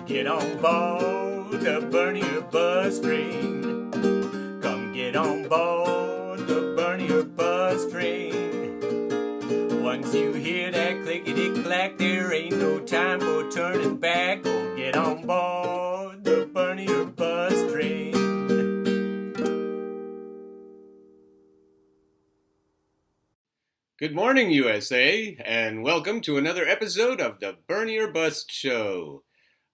Get on board the Bernier bus train. Come get on board the Bernier bus train. Once you hear that clickety-clack, there ain't no time for turning back. Oh, get on board the Bernier bus train. Good morning, USA, and welcome to another episode of the Bernier Bust Show.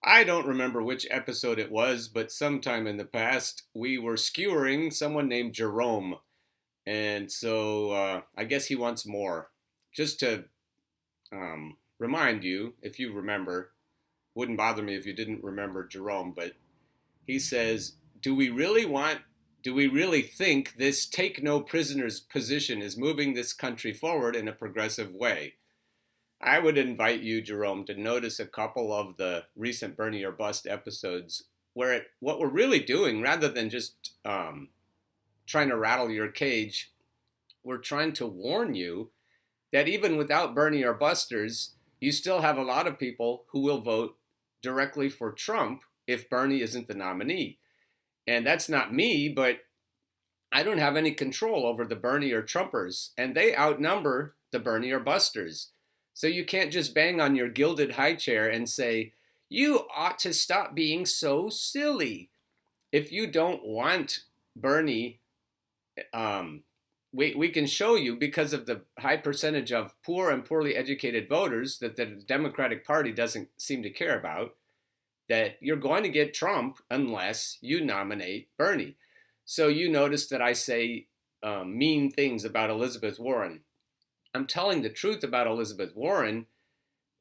I don't remember which episode it was, but sometime in the past, we were skewering someone named Jerome. And so I guess he wants more. Just to remind you, if you remember, wouldn't bother me if you didn't remember Jerome, but he says, do we really think this take no prisoners position is moving this country forward in a progressive way? I would invite you, Jerome, to notice a couple of the recent Bernie or Bust episodes where what we're really doing, rather than just trying to rattle your cage, we're trying to warn you that even without Bernie or Busters, you still have a lot of people who will vote directly for Trump if Bernie isn't the nominee. And that's not me, but I don't have any control over the Bernie or Trumpers, and they outnumber the Bernie or Busters. So you can't just bang on your gilded high chair and say, you ought to stop being so silly. If you don't want Bernie, we can show you, because of the high percentage of poor and poorly educated voters that the Democratic Party doesn't seem to care about, that you're going to get Trump unless you nominate Bernie. So you notice that I say mean things about Elizabeth Warren. I'm telling the truth about Elizabeth Warren,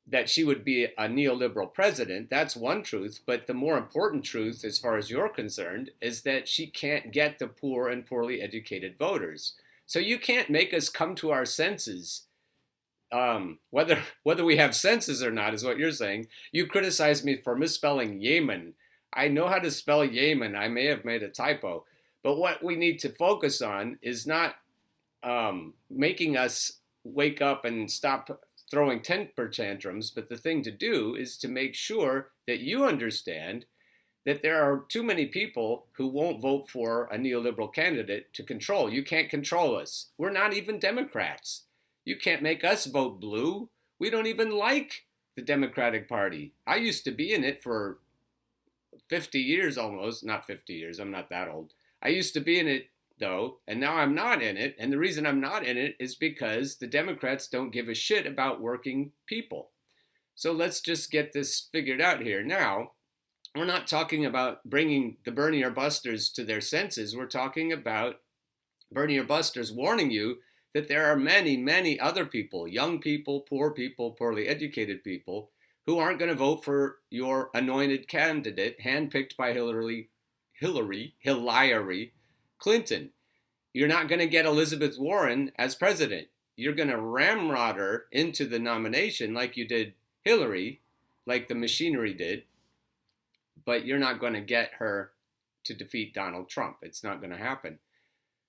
that she would be a neoliberal president. That's one truth. But the more important truth, as far as you're concerned, is that she can't get the poor and poorly educated voters. So you can't make us come to our senses. Whether we have senses or not is what you're saying. You criticize me for misspelling Yemen. I know how to spell Yemen. I may have made a typo. But what we need to focus on is not making us wake up and stop throwing temper tantrums, but the thing to do is to make sure that you understand that there are too many people who won't vote for a neoliberal candidate to control. You can't control us. We're not even Democrats. You can't make us vote blue. We don't even like the Democratic Party. I used to be in it for 50 years almost. Not 50 years, I'm not that old. I used to be in it, though, and now I'm not in it. And the reason I'm not in it is because the Democrats don't give a shit about working people. So let's just get this figured out here. Now, we're not talking about bringing the Bernie or Busters to their senses. We're talking about Bernie or Busters warning you that there are many, many other people, young people, poorly educated people, who aren't going to vote for your anointed candidate, handpicked by Hillary Clinton. You're not going to get Elizabeth Warren as president. You're going to ramrod her into the nomination like you did Hillary, like the machinery did, but you're not going to get her to defeat Donald Trump. It's not going to happen.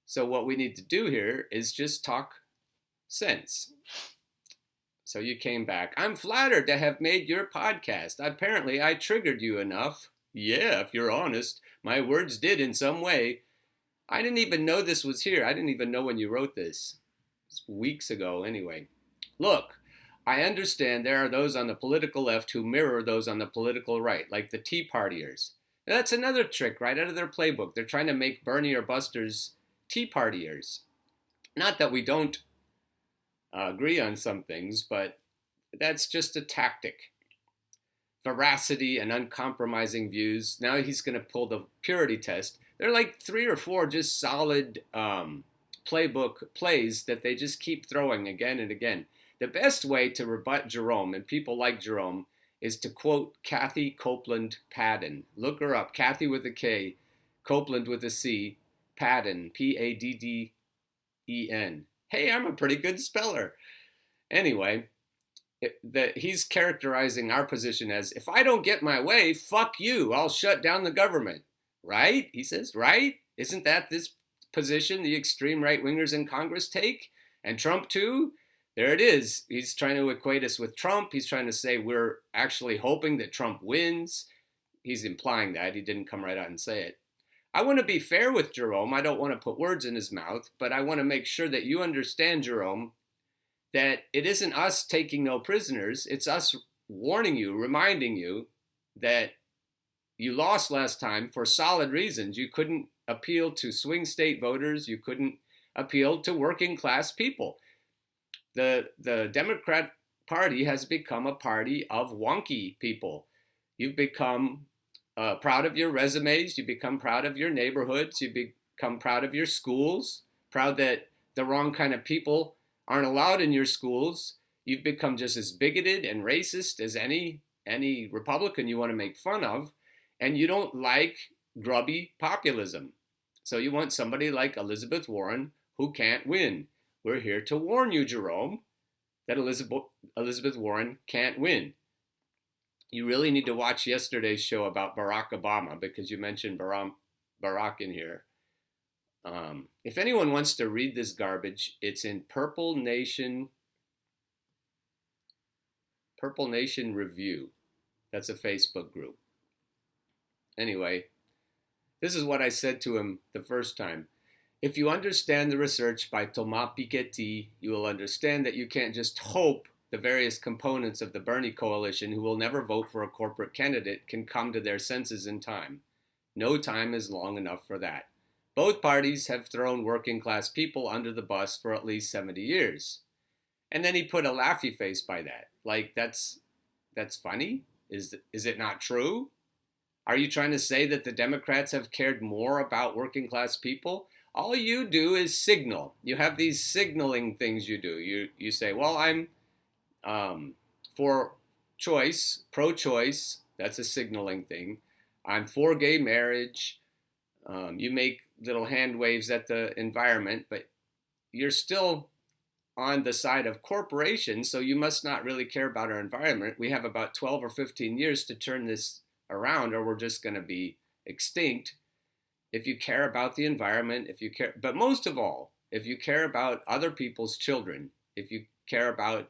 So what we need to do here is just talk sense. So you came back. I'm flattered to have made your podcast. Apparently I triggered you enough. Yeah, if you're honest, my words did in some way. I didn't even know this was here. I didn't even know when you wrote this. It's weeks ago anyway. Look, I understand there are those on the political left who mirror those on the political right, like the Tea Partiers. That's another trick right out of their playbook. They're trying to make Bernie or Busters Tea Partiers. Not that we don't agree on some things, but that's just a tactic. Veracity and uncompromising views. Now he's going to pull the purity test. There are like 3 or 4 just solid playbook plays that they just keep throwing again and again. The best way to rebut Jerome and people like Jerome is to quote Kathy Copeland Padden. Look her up. Kathy with a K, Copeland with a C, Padden, Padden. Hey, I'm a pretty good speller. Anyway, he's characterizing our position as, if I don't get my way, fuck you, I'll shut down the government. Right? He says, right? Isn't that this position the extreme right-wingers in Congress take? And Trump too? There it is. He's trying to equate us with Trump. He's trying to say we're actually hoping that Trump wins. he's implying that. He didn't come right out and say it. I want to be fair with Jerome. I don't want to put words in his mouth, but I want to make sure that you understand, Jerome, that it isn't us taking no prisoners. It's us warning you, reminding you that you lost last time for solid reasons. You couldn't appeal to swing state voters. You couldn't appeal to working class people. The Democrat Party has become a party of wonky people. You've become proud of your resumes, you become proud of your neighborhoods, you become proud of your schools, proud that the wrong kind of people aren't allowed in your schools. You've become just as bigoted and racist as any Republican you want to make fun of, and you don't like grubby populism. So you want somebody like Elizabeth Warren who can't win. We're here to warn you, Jerome, that Elizabeth Warren can't win. You really need to watch yesterday's show about Barack Obama, because you mentioned Barack in here. If anyone wants to read this garbage, it's in Purple Nation Review. That's a Facebook group. Anyway, this is what I said to him the first time. If you understand the research by Thomas Piketty, you will understand that you can't just hope the various components of the Bernie coalition who will never vote for a corporate candidate can come to their senses in time. No time is long enough for that. Both parties have thrown working class people under the bus for at least 70 years. And then he put a laughy face by that. Like, that's funny? Is it not true? Are you trying to say that the Democrats have cared more about working class people? All you do is signal. You have these signaling things you do. You say, well, I'm for choice, pro-choice, that's a signaling thing. I'm for gay marriage. You make little hand waves at the environment, but you're still on the side of corporations, so you must not really care about our environment. We have about 12 or 15 years to turn this around, or we're just going to be extinct. If you care about the environment, but most of all, if you care about other people's children, if you care about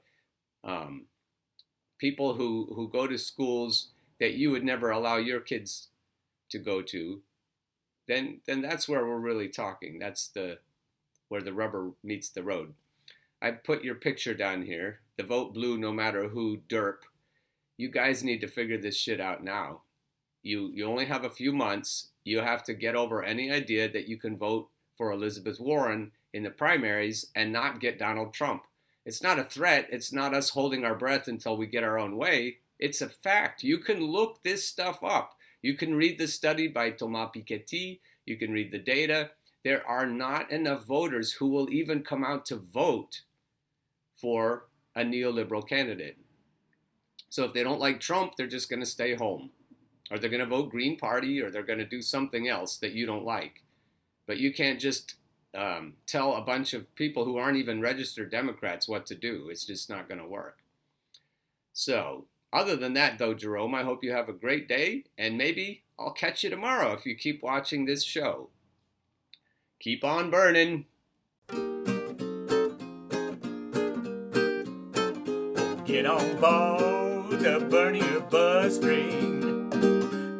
people who go to schools that you would never allow your kids to go to, then that's where we're really talking. That's where the rubber meets the road. I put your picture down here, the vote blue no matter who derp. You guys need to figure this shit out now. You only have a few months. You have to get over any idea that you can vote for Elizabeth Warren in the primaries and not get Donald Trump. It's not a threat. It's not us holding our breath until we get our own way. It's a fact. You can look this stuff up. You can read the study by Thomas Piketty. You can read the data. There are not enough voters who will even come out to vote for a neoliberal candidate. So if they don't like Trump, they're just going to stay home. Or they're going to vote Green Party, or they're going to do something else that you don't like. But you can't just tell a bunch of people who aren't even registered Democrats what to do. It's just not going to work. So, other than that, though, Jerome, I hope you have a great day, and maybe I'll catch you tomorrow if you keep watching this show. Keep on burning. Get on board the Bernie bus train.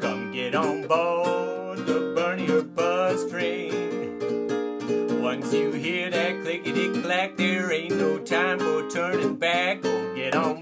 Come get on board the Bernie bus train. Once you hear that clickety-clack, there ain't no time for turning back. Go get on